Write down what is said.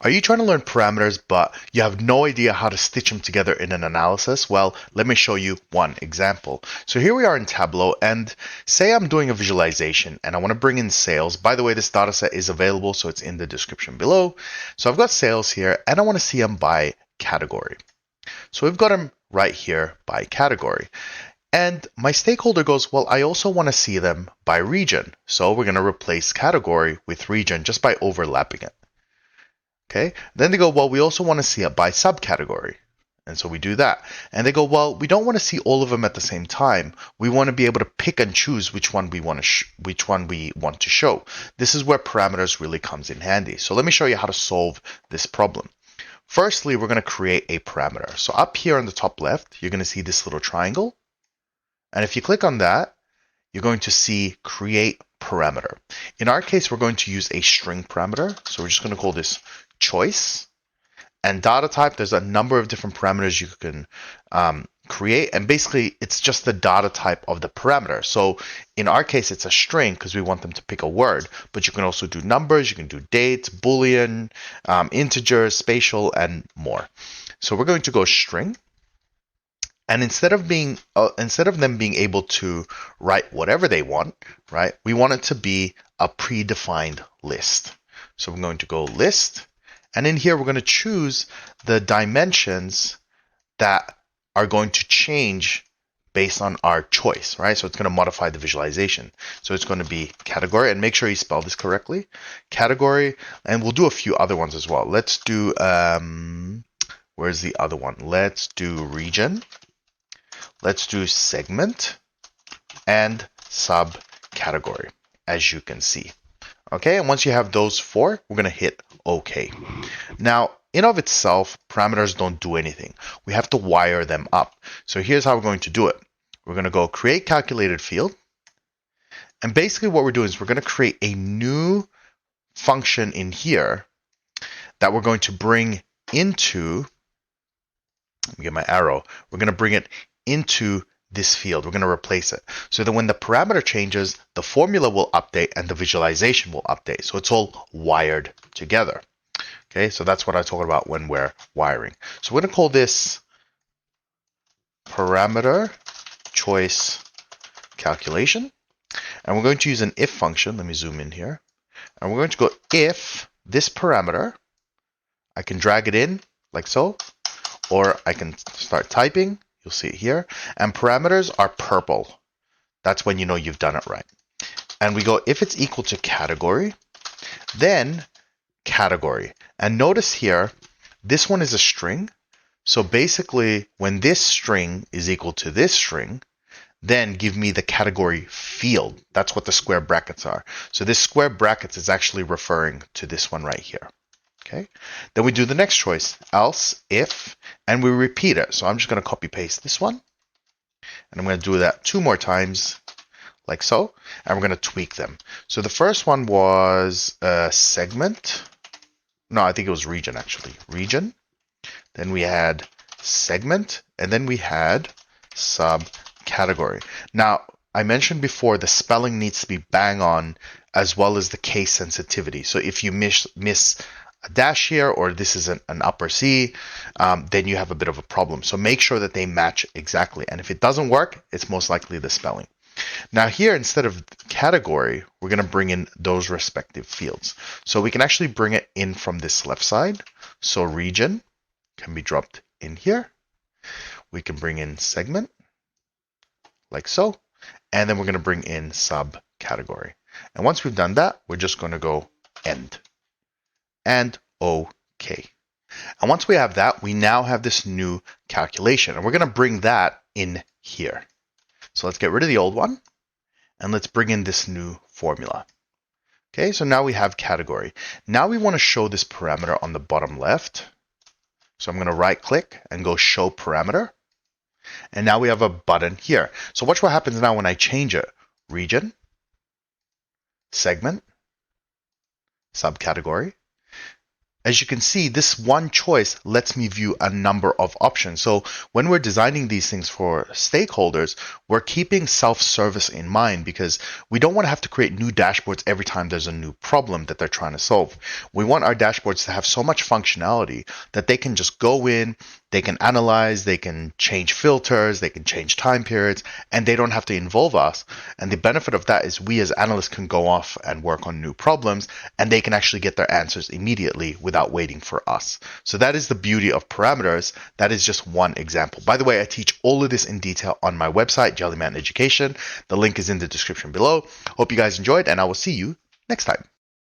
Are you trying to learn parameters, but you have no idea how to stitch them together in an analysis? Well, let me show you one example. So here we are in Tableau, and say I'm doing a visualization and I want to bring in sales. By the way, this data set is available, so it's in the description below. So I've got sales here, and I want to see them by category. So we've got them right here by category. And my stakeholder goes, well, I also want to see them by region. So we're going to replace category with region just by overlapping it. Okay. Then they go, well, we also want to see it by subcategory. And so we do that. And they go, well, we don't want to see all of them at the same time. We want to be able to pick and choose which one we want to show. This is where parameters really comes in handy. So let me show you how to solve this problem. Firstly, we're going to create a parameter. So up here on the top left, you're going to see this little triangle. And if you click on that, you're going to see create parameter. In our case, we're going to use a string parameter. So we're just going to call this choice. And data type, there's a number of different parameters you can create. And basically, it's just the data type of the parameter. So in our case, it's a string because we want them to pick a word. But you can also do numbers, you can do dates, Boolean, integers, spatial, and more. So we're going to go string. And instead of them being able to write whatever they want, right? We want it to be a predefined list. So we're going to go list, and in here we're going to choose the dimensions that are going to change based on our choice, right? So it's going to modify the visualization. So it's going to be category, and make sure you spell this correctly. Category, and we'll do a few other ones as well. Let's do where's the other one? Let's do region. Let's do segment and subcategory, as you can see. Okay, and once you have those four, we're going to hit OK. Now, in of itself, parameters don't do anything. We have to wire them up. So here's how we're going to do it. We're going to go create calculated field. And basically what we're doing is we're going to create a new function in here that we're going to bring into, let me get my arrow, we're going to bring it into this field. We're going to replace it. So that when the parameter changes, the formula will update and the visualization will update. So it's all wired together. Okay, so that's what I talk about when we're wiring. So we're going to call this parameter choice calculation. And we're going to use an if function. Let me zoom in here. And we're going to go if this parameter, I can drag it in like so, or I can start typing. You'll see it here. And parameters are purple. That's when you know you've done it right. And we go, if it's equal to category, then category. And notice here, this one is a string. So basically, when this string is equal to this string, then give me the category field. That's what the square brackets are. So this square brackets is actually referring to this one right here. Okay, then we do the next choice, else, if, and we repeat it. So I'm just going to copy paste this one. And I'm going to do that 2 more times, like so. And we're going to tweak them. So the first one was segment. No, I think it was region, actually. Region. Then we had segment. And then we had subcategory. Now, I mentioned before the spelling needs to be bang on, as well as the case sensitivity. So if you miss a dash here, or this is an upper C, then you have a bit of a problem. So make sure that they match exactly. And if it doesn't work, it's most likely the spelling. Now here, instead of category, we're going to bring in those respective fields. So we can actually bring it in from this left side. So region can be dropped in here. We can bring in segment, like so. And then we're going to bring in subcategory. And once we've done that, we're just going to go end. And OK. And once we have that, we now have this new calculation. And we're going to bring that in here. So let's get rid of the old one. And let's bring in this new formula. Okay, so now we have category. Now we want to show this parameter on the bottom left. So I'm going to right click and go show parameter. And now we have a button here. So watch what happens now when I change it. Region, segment, subcategory. As you can see, this one choice lets me view a number of options. So when we're designing these things for stakeholders, we're keeping self-service in mind because we don't want to have to create new dashboards every time there's a new problem that they're trying to solve. We want our dashboards to have so much functionality that they can just go in, they can analyze, they can change filters, they can change time periods, and they don't have to involve us. And the benefit of that is we as analysts can go off and work on new problems, and they can actually get their answers immediately without waiting for us. So that is the beauty of parameters. That is just one example. By the way, I teach all of this in detail on my website, Jellyman Education. The link is in the description below. Hope you guys enjoyed, and I will see you next time.